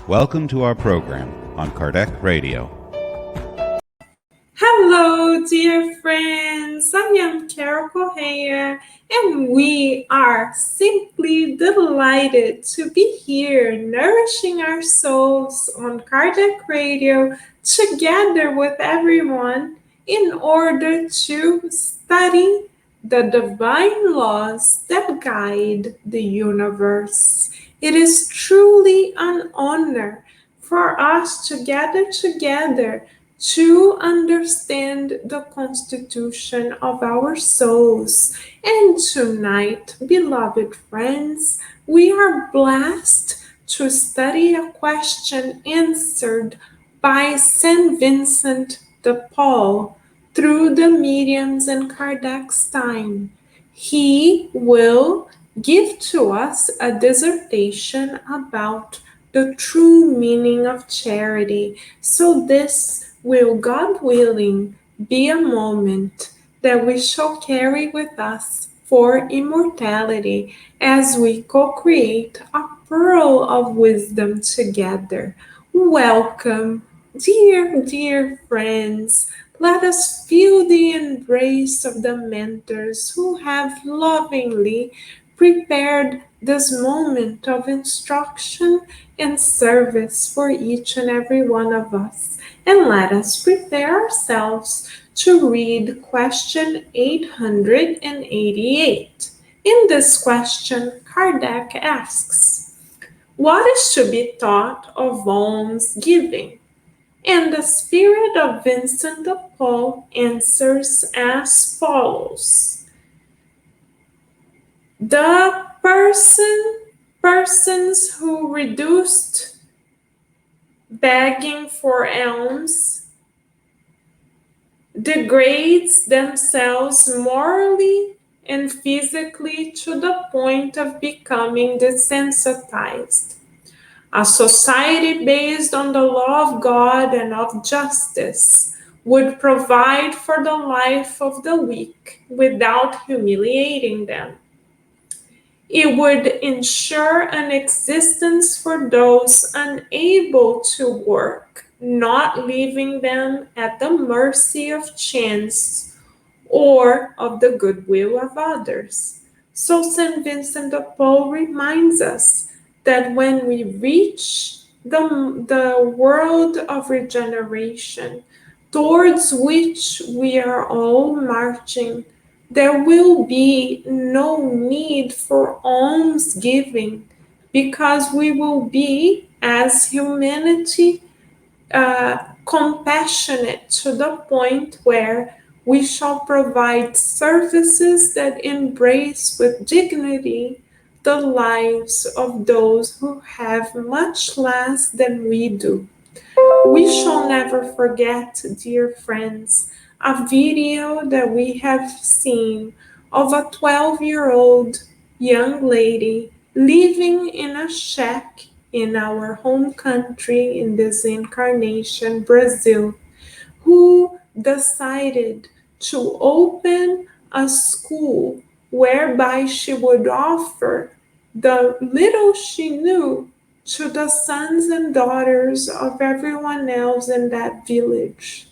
Welcome to our program on Kardec Radio. Hello, dear friends. I am Correa, and we are simply delighted to be here, nourishing our souls on Kardec Radio together with everyone in order to study the divine laws that guide the universe. It is truly an honor for us to gather together to understand the constitution of our souls. And tonight, beloved friends, we are blessed to study a question answered by Saint Vincent de Paul through the mediums in Kardec's time. He will give to us a dissertation about the true meaning of charity. So this will, God willing, be a moment that we shall carry with us for immortality as we co-create a pearl of wisdom together. Welcome, dear friends. Let us feel the embrace of the mentors who have lovingly prepared this moment of instruction and service for each and every one of us. And let us prepare ourselves to read question 888. In this question, Kardec asks, what is to be thought of alms giving? And the spirit of Vincent de Paul answers as follows. The persons who reduced begging for alms degrades themselves morally and physically to the point of becoming desensitized. A society based on the law of God and of justice would provide for the life of the weak without humiliating them. It would ensure an existence for those unable to work, not leaving them at the mercy of chance or of the goodwill of others. So St. Vincent de Paul reminds us that when we reach the world of regeneration, towards which we are all marching, there will be no need for almsgiving because we will be, as humanity, compassionate to the point where we shall provide services that embrace with dignity the lives of those who have much less than we do. We shall never forget, dear friends, a video that we have seen of a 12-year-old young lady living in a shack in our home country in this incarnation, Brazil, who decided to open a school whereby she would offer the little she knew to the sons and daughters of everyone else in that village.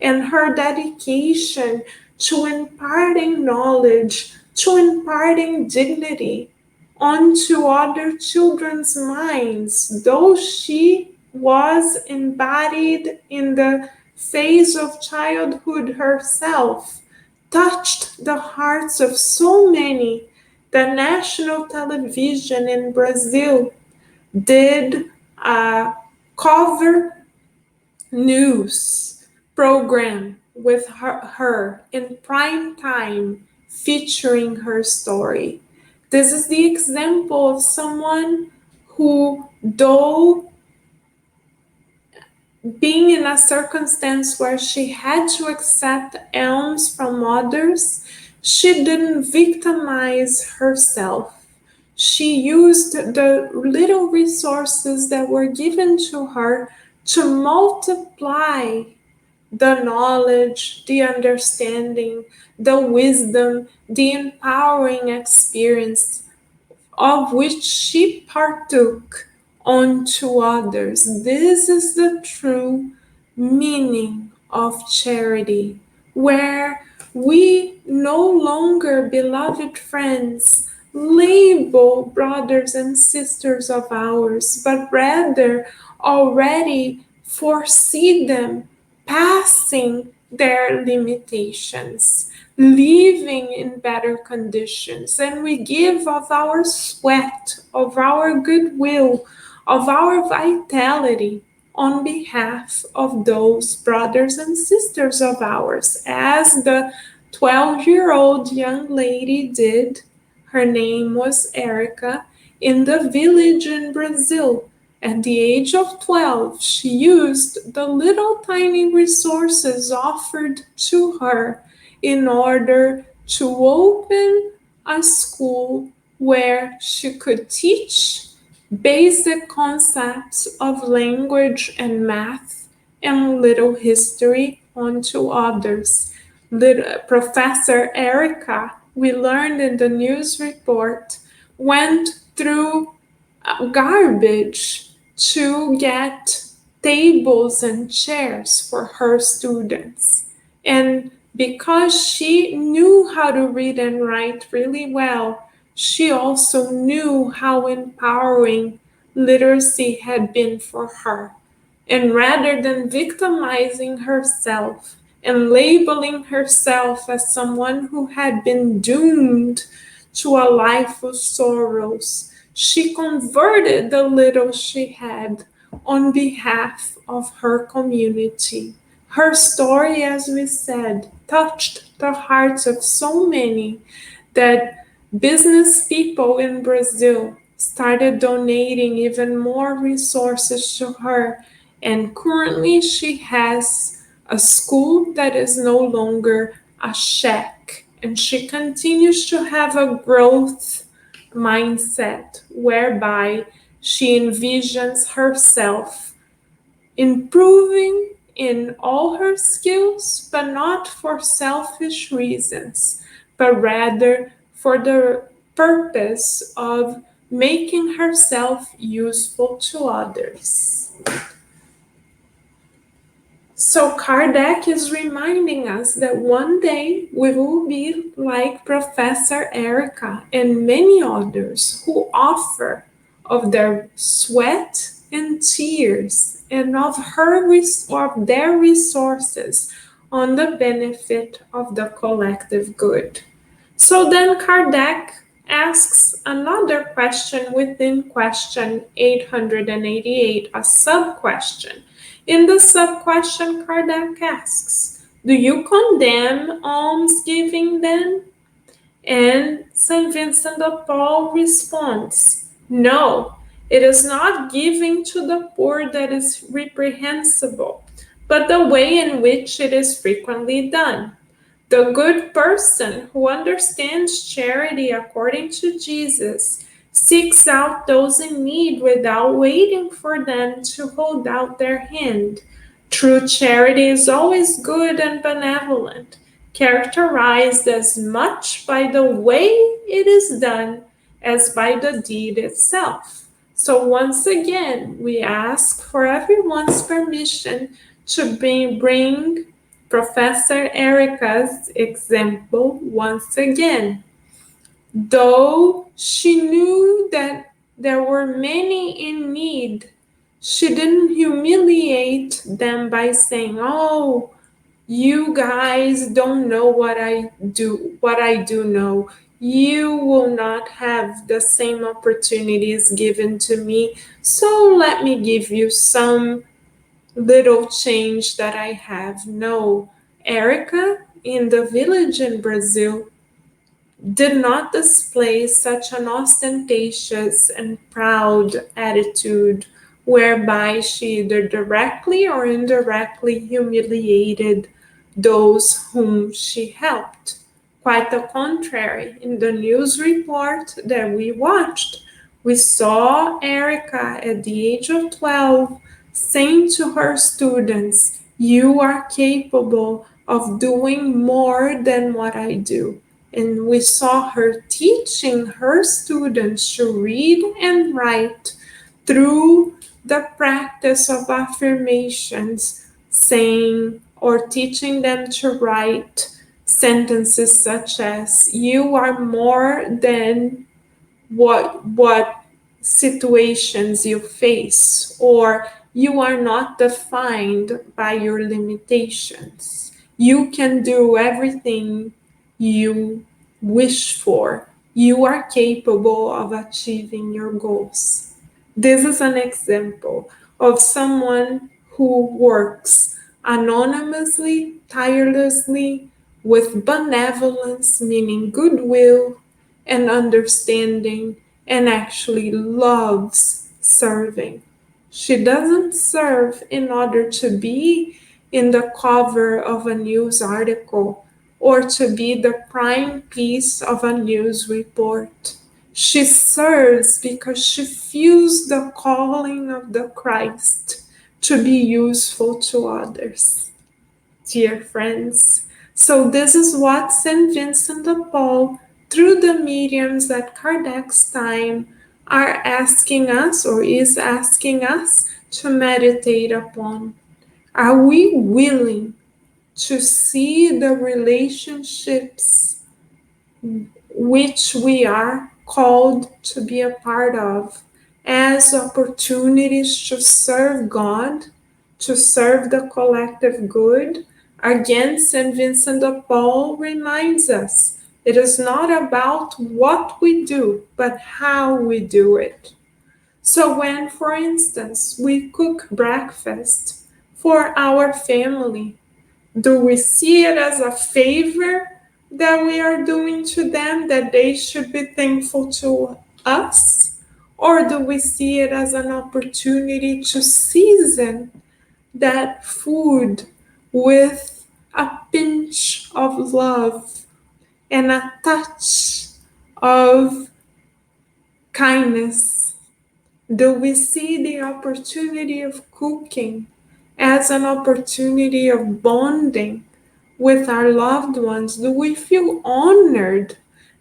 And her dedication to imparting knowledge, to imparting dignity onto other children's minds, though she was embodied in the phase of childhood herself, touched the hearts of so many. The national television in Brazil did a cover news program with her in prime time featuring her story. This is the example of someone who, though being in a circumstance where she had to accept alms from others, she didn't victimize herself. She used the little resources that were given to her to multiply the knowledge, the understanding, the wisdom, the empowering experience of which she partook onto others. This is the true meaning of charity, where we no longer, beloved friends, label brothers and sisters of ours, but rather already foresee them passing their limitations, living in better conditions, and we give of our sweat, of our goodwill, of our vitality on behalf of those brothers and sisters of ours, as the 12-year-old young lady did. Her name was Erica, in the village in Brazil. At the age of 12, she used the little tiny resources offered to her in order to open a school where she could teach basic concepts of language and math and little history onto others. Professor Erica, we learned in the news report, went through garbage to get tables and chairs for her students. And because she knew how to read and write really well, she also knew how empowering literacy had been for her. And rather than victimizing herself and labeling herself as someone who had been doomed to a life of sorrows, she converted the little she had on behalf of her community. Her story, as we said, touched the hearts of so many that business people in Brazil started donating even more resources to her. And currently, she has a school that is no longer a shack. And she continues to have a growth mindset whereby she envisions herself improving in all her skills, but not for selfish reasons, but rather for the purpose of making herself useful to others. So Kardec is reminding us that one day we will be like Professor Erica and many others who offer of their sweat and tears and of their resources on the benefit of the collective good. So then Kardec asks another question within question 888, a sub-question. In the sub-question, Kardec asks, do you condemn almsgiving then? And St. Vincent de Paul responds, no, it is not giving to the poor that is reprehensible, but the way in which it is frequently done. The good person who understands charity according to Jesus seeks out those in need without waiting for them to hold out their hand. True charity is always good and benevolent, characterized as much by the way it is done as by the deed itself. So once again, we ask for everyone's permission to bring Professor Erica's example once again. Though she knew that there were many in need, she didn't humiliate them by saying, oh, you guys don't know what I do know. You will not have the same opportunities given to me, so let me give you some little change that I have. No, Erica in the village in Brazil did not display such an ostentatious and proud attitude whereby she either directly or indirectly humiliated those whom she helped. Quite the contrary, in the news report that we watched, we saw Erica at the age of 12 saying to her students, you are capable of doing more than what I do. And we saw her teaching her students to read and write through the practice of affirmations, saying or teaching them to write sentences such as, you are more than what situations you face, or you are not defined by your limitations. You can do everything you wish for. You are capable of achieving your goals. This is an example of someone who works anonymously, tirelessly, with benevolence, meaning goodwill and understanding, and actually loves serving. She doesn't serve in order to be in the cover of a news article or to be the prime piece of a news report. She serves because she feels the calling of the Christ to be useful to others. Dear friends, so this is what St. Vincent de Paul, through the mediums at Kardec's time, are asking us or is asking us to meditate upon. Are we willing to see the relationships which we are called to be a part of as opportunities to serve God, to serve the collective good? Again, St. Vincent de Paul reminds us it is not about what we do, but how we do it. So, when, for instance, we cook breakfast for our family, do we see it as a favor that we are doing to them, that they should be thankful to us? Or do we see it as an opportunity to season that food with a pinch of love and a touch of kindness? Do we see the opportunity of cooking as an opportunity of bonding with our loved ones? Do we feel honored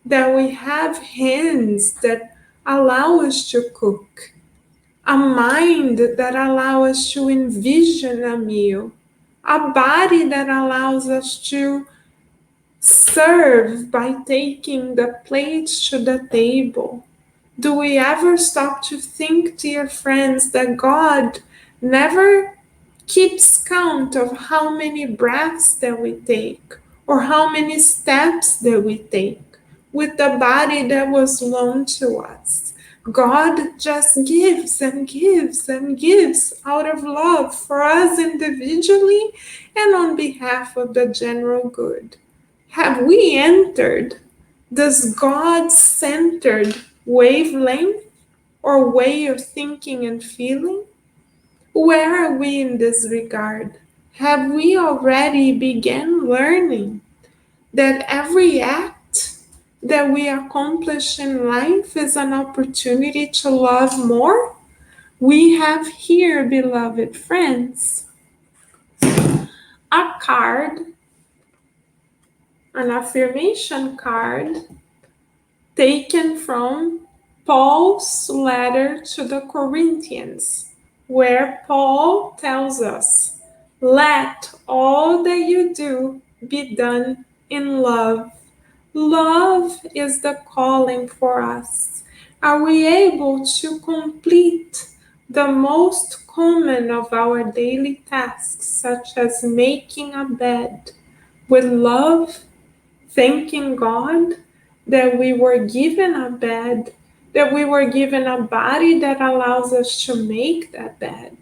that we have hands that allow us to cook, a mind that allows us to envision a meal, a body that allows us to serve by taking the plates to the table? Do we ever stop to think, dear friends, that God never keeps count of how many breaths that we take or how many steps that we take with the body that was loaned to us? God just gives and gives and gives out of love for us individually and on behalf of the general good. Have we entered this God-centered wavelength or way of thinking and feeling? Where are we in this regard? Have we already begun learning that every act that we accomplish in life is an opportunity to love more? We have here, beloved friends, a card, an affirmation card taken from Paul's letter to the Corinthians, where Paul tells us, let all that you do be done in love. Love is the calling for us. Are we able to complete the most common of our daily tasks, such as making a bed, with love, thanking God that we were given a bed, that we were given a body that allows us to make that bed?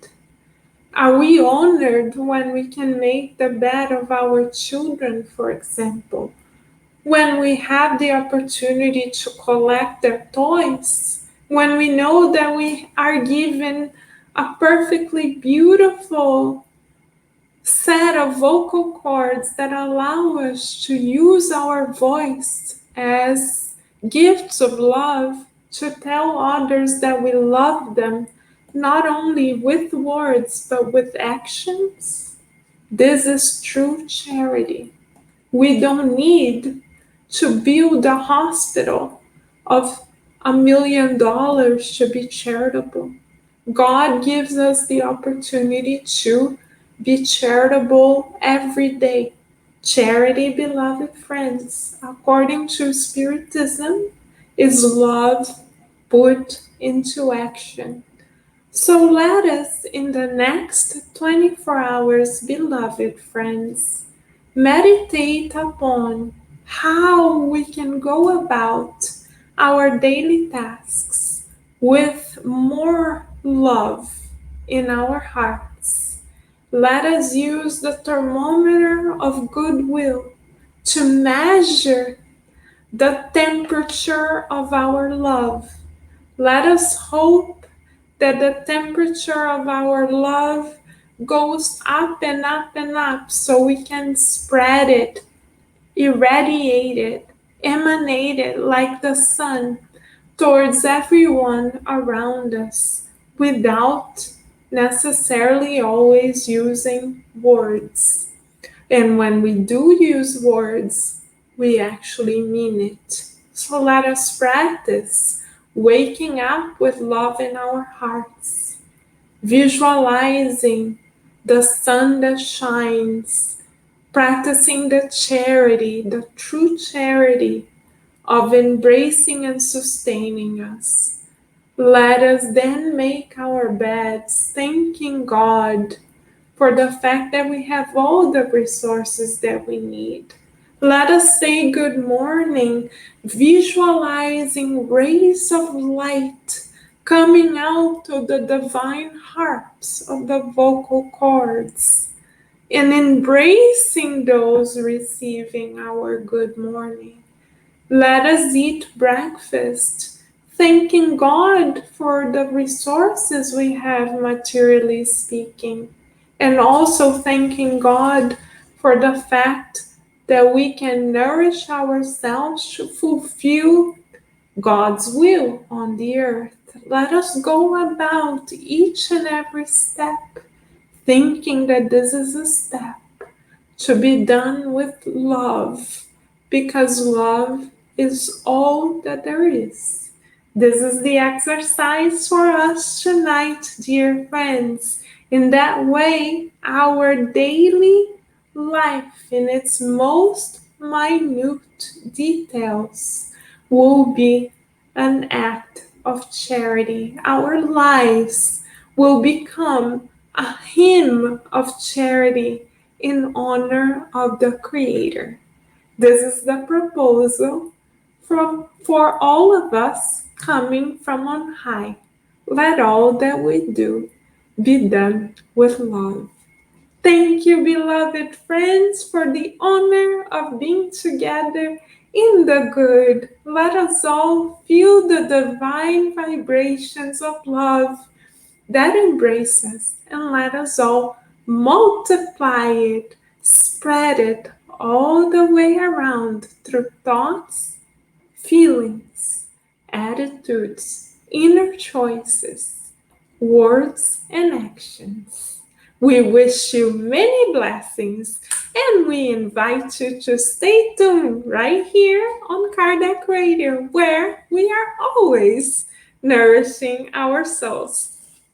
Are we honored when we can make the bed of our children, for example? When we have the opportunity to collect their toys? When we know that we are given a perfectly beautiful set of vocal cords that allow us to use our voice as gifts of love to tell others that we love them, not only with words but with actions? This is true charity. We don't need to build a hospital of $1 million to be charitable. God gives us the opportunity to be charitable every day. Charity, beloved friends, according to Spiritism, is love put into action. So let us, in the next 24 hours, beloved friends, meditate upon how we can go about our daily tasks with more love in our hearts. Let us use the thermometer of goodwill to measure the temperature of our love. Let us hope that the temperature of our love goes up and up and up so we can spread it, irradiate it, emanate it like the sun towards everyone around us without necessarily always using words. And when we do use words, we actually mean it. So let us practice waking up with love in our hearts, visualizing the sun that shines, practicing the charity, the true charity of embracing and sustaining us. Let us then make our beds, thanking God for the fact that we have all the resources that we need. Let us say good morning, visualizing rays of light coming out of the divine harps of the vocal cords and embracing those receiving our good morning. Let us eat breakfast, thanking God for the resources we have materially speaking, and also thanking God for the fact that we can nourish ourselves to fulfill God's will on the earth. Let us go about each and every step thinking that this is a step to be done with love, because love is all that there is. This is the exercise for us tonight, dear friends. In that way, our daily life, in its most minute details, will be an act of charity. Our lives will become a hymn of charity in honor of the Creator. This is the proposal for all of us coming from on high. Let all that we do be done with love. Thank you, beloved friends, for the honor of being together in the good. Let us all feel the divine vibrations of love that embrace us, and let us all multiply it, spread it all the way around through thoughts, feelings, attitudes, inner choices, words, and actions. We wish you many blessings, and we invite you to stay tuned right here on Kardec Radio, where we are always nourishing our souls.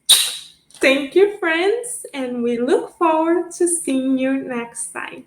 Thank you, friends, and we look forward to seeing you next time.